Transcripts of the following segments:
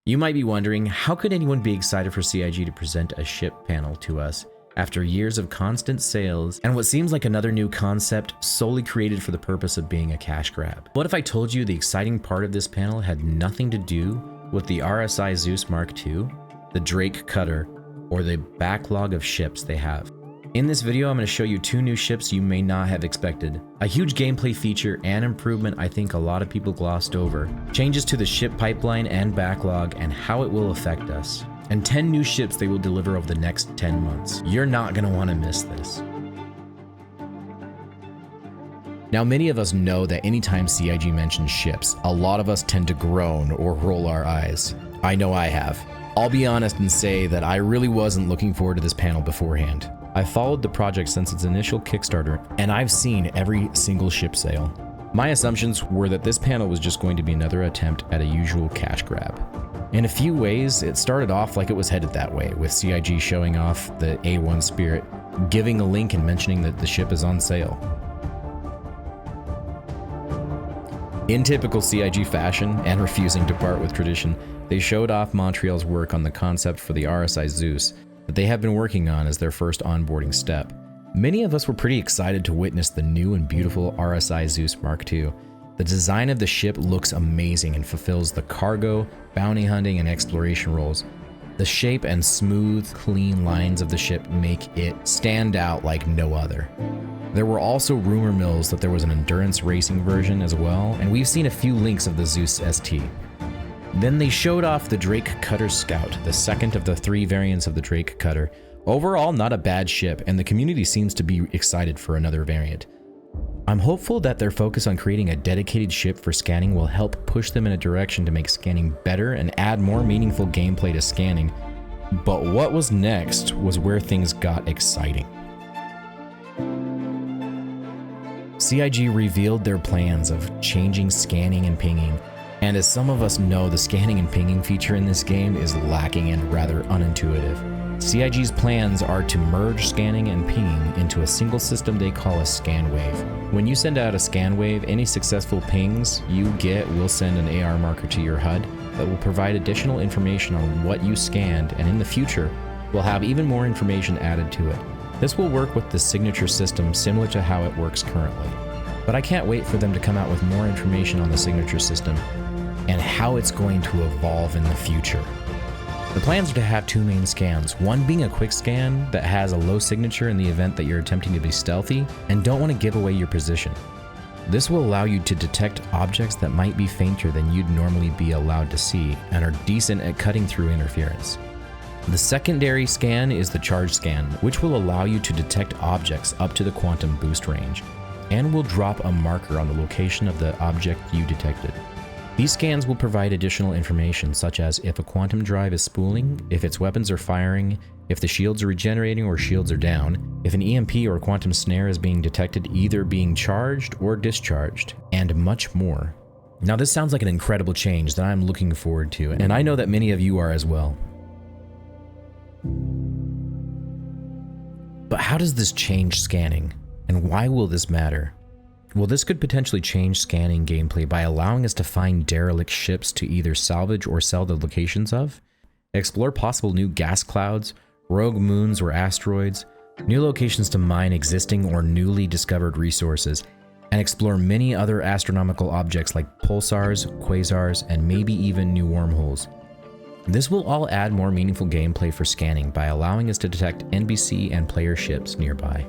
You might be wondering, how could anyone be excited for CIG to present a ship panel to us after years of constant sales and what seems like another new concept solely created for the purpose of being a cash grab? What if I told you the exciting part of this panel had nothing to do with the RSI Zeus Mark II, the Drake Cutter, or the backlog of ships they have? In this video, I'm going to show you 2 new ships you may not have expected, a huge gameplay feature and improvement I think a lot of people glossed over, changes to the ship pipeline and backlog and how it will affect us, and 10 new ships they will deliver over the next 10 months. You're not going to want to miss this. Now, many of us know that anytime CIG mentions ships, a lot of us tend to groan or roll our eyes. I know I have. I'll be honest and say that I really wasn't looking forward to this panel beforehand. I followed the project since its initial Kickstarter, and I've seen every single ship sale. My assumptions were that this panel was just going to be another attempt at a usual cash grab. In a few ways, it started off like it was headed that way, with CIG showing off the A1 Spirit, giving a link and mentioning that the ship is on sale. In typical CIG fashion, and refusing to part with tradition, they showed off Montreal's work on the concept for the RSI Zeus that they have been working on as their first onboarding step. Many of us were pretty excited to witness the new and beautiful RSI Zeus Mark II. The design of the ship looks amazing and fulfills the cargo, bounty hunting, and exploration roles. The shape and smooth, clean lines of the ship make it stand out like no other. There were also rumor mills that there was an endurance racing version as well, and we've seen a few links of the Zeus ST. Then they showed off the Drake Cutter Scout, the second of the 3 variants of the Drake Cutter. Overall, not a bad ship, and the community seems to be excited for another variant. I'm hopeful that their focus on creating a dedicated ship for scanning will help push them in a direction to make scanning better and add more meaningful gameplay to scanning. But what was next was where things got exciting. CIG revealed their plans of changing scanning and pinging. And as some of us know, the scanning and pinging feature in this game is lacking and rather unintuitive. CIG's plans are to merge scanning and pinging into a single system they call a scan wave. When you send out a scan wave, any successful pings you get will send an AR marker to your HUD that will provide additional information on what you scanned, and in the future, will have even more information added to it. This will work with the signature system similar to how it works currently. But I can't wait for them to come out with more information on the signature system and how it's going to evolve in the future. The plans are to have 2 main scans, one being a quick scan that has a low signature in the event that you're attempting to be stealthy and don't want to give away your position. This will allow you to detect objects that might be fainter than you'd normally be allowed to see and are decent at cutting through interference. The secondary scan is the charge scan, which will allow you to detect objects up to the quantum boost range and will drop a marker on the location of the object you detected. These scans will provide additional information such as if a quantum drive is spooling, if its weapons are firing, if the shields are regenerating or shields are down, if an EMP or quantum snare is being detected either being charged or discharged, and much more. Now this sounds like an incredible change that I'm looking forward to, and I know that many of you are as well. But how does this change scanning, and why will this matter? Well, this could potentially change scanning gameplay by allowing us to find derelict ships to either salvage or sell the locations of, explore possible new gas clouds, rogue moons or asteroids, new locations to mine existing or newly discovered resources, and explore many other astronomical objects like pulsars, quasars, and maybe even new wormholes. This will all add more meaningful gameplay for scanning by allowing us to detect NPC and player ships nearby.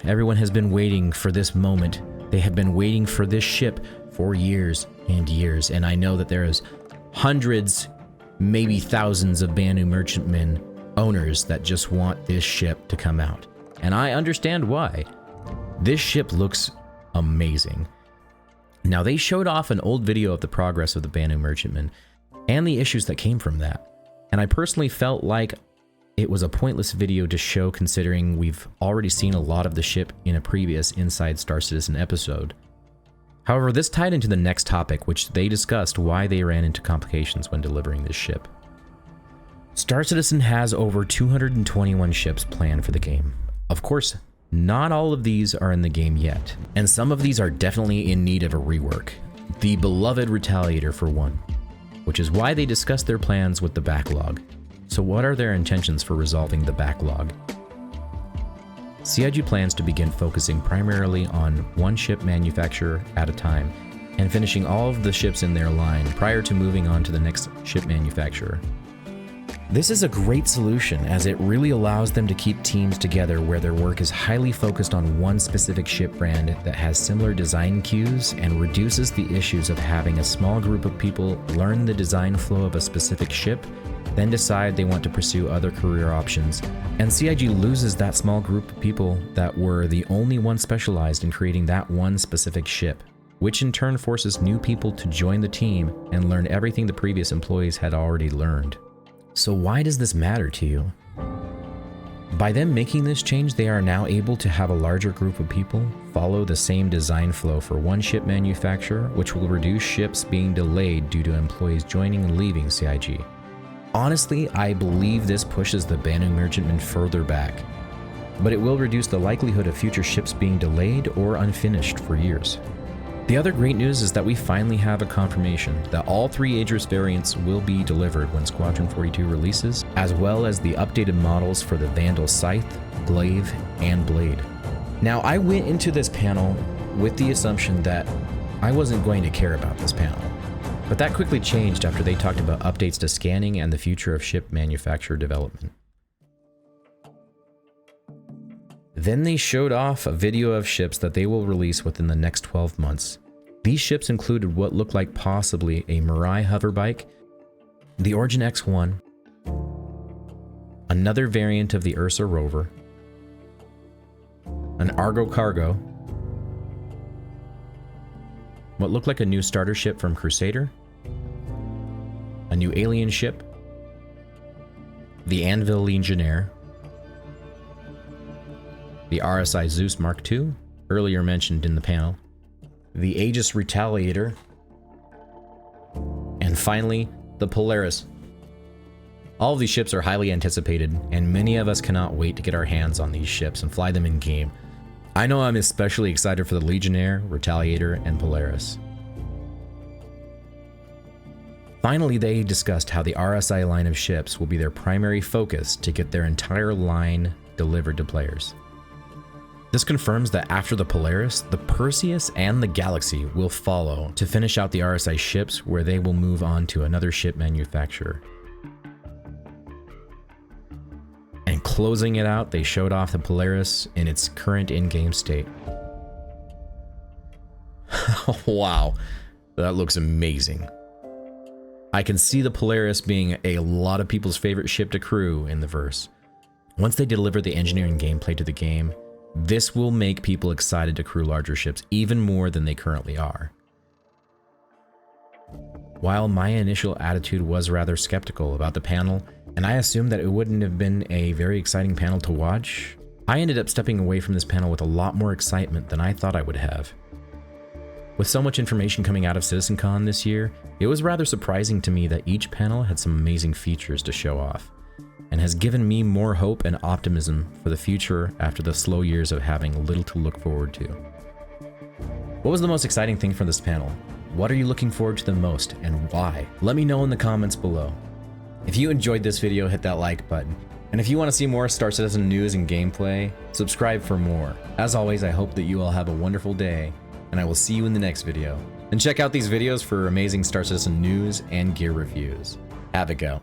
Everyone has been waiting for this moment. They have been waiting for this ship for years and years, and I know that there is hundreds, maybe thousands of Banu merchantmen owners that just want this ship to come out. And I understand why. This ship looks amazing. Now, they showed off an old video of the progress of the Banu merchantmen and the issues that came from that. And I personally felt like it was a pointless video to show, considering we've already seen a lot of the ship in a previous Inside Star Citizen episode. However, this tied into the next topic, which they discussed why they ran into complications when delivering this ship. Star Citizen has over 221 ships planned for the game. Of course, not all of these are in the game yet, and some of these are definitely in need of a rework. The beloved Retaliator for one, which is why they discussed their plans with the Backlog. So what are their intentions for resolving the Backlog? CIG plans to begin focusing primarily on one ship manufacturer at a time and finishing all of the ships in their line prior to moving on to the next ship manufacturer. This is a great solution as it really allows them to keep teams together where their work is highly focused on one specific ship brand that has similar design cues and reduces the issues of having a small group of people learn the design flow of a specific ship, then decide they want to pursue other career options, and CIG loses that small group of people that were the only ones specialized in creating that one specific ship, which in turn forces new people to join the team and learn everything the previous employees had already learned. So why does this matter to you? By them making this change, they are now able to have a larger group of people follow the same design flow for one ship manufacturer, which will reduce ships being delayed due to employees joining and leaving CIG. Honestly, I believe this pushes the Banu merchantman further back, but it will reduce the likelihood of future ships being delayed or unfinished for years. The other great news is that we finally have a confirmation that all 3 Aegis variants will be delivered when Squadron 42 releases, as well as the updated models for the Vandal Scythe, Glaive, and Blade. Now, I went into this panel with the assumption that I wasn't going to care about this panel, but that quickly changed after they talked about updates to scanning and the future of ship manufacturer development. Then they showed off a video of ships that they will release within the next 12 months. These ships included what looked like possibly a Mirai hoverbike, the Origin X1, another variant of the Ursa rover, an Argo cargo, what looked like a new starter ship from Crusader, a new alien ship, the Anvil Legionnaire, the RSI Zeus Mark II, earlier mentioned in the panel, the Aegis Retaliator, and finally, the Polaris. All of these ships are highly anticipated, and many of us cannot wait to get our hands on these ships and fly them in game. I know I'm especially excited for the Legionnaire, Retaliator, and Polaris. Finally, they discussed how the RSI line of ships will be their primary focus to get their entire line delivered to players. This confirms that after the Polaris, the Perseus and the Galaxy will follow to finish out the RSI ships, where they will move on to another ship manufacturer. And closing it out, they showed off the Polaris in its current in-game state. Wow, that looks amazing. I can see the Polaris being a lot of people's favorite ship to crew in the verse. Once they deliver the engineering gameplay to the game, this will make people excited to crew larger ships even more than they currently are. While my initial attitude was rather skeptical about the panel, and I assumed that it wouldn't have been a very exciting panel to watch, I ended up stepping away from this panel with a lot more excitement than I thought I would have. With so much information coming out of CitizenCon this year, it was rather surprising to me that each panel had some amazing features to show off, and has given me more hope and optimism for the future after the slow years of having little to look forward to. What was the most exciting thing from this panel? What are you looking forward to the most, and why? Let me know in the comments below. If you enjoyed this video, hit that like button. And if you want to see more Star Citizen news and gameplay, subscribe for more. As always, I hope that you all have a wonderful day, and I will see you in the next video. And check out these videos for amazing Star Citizen news and gear reviews. Have a go.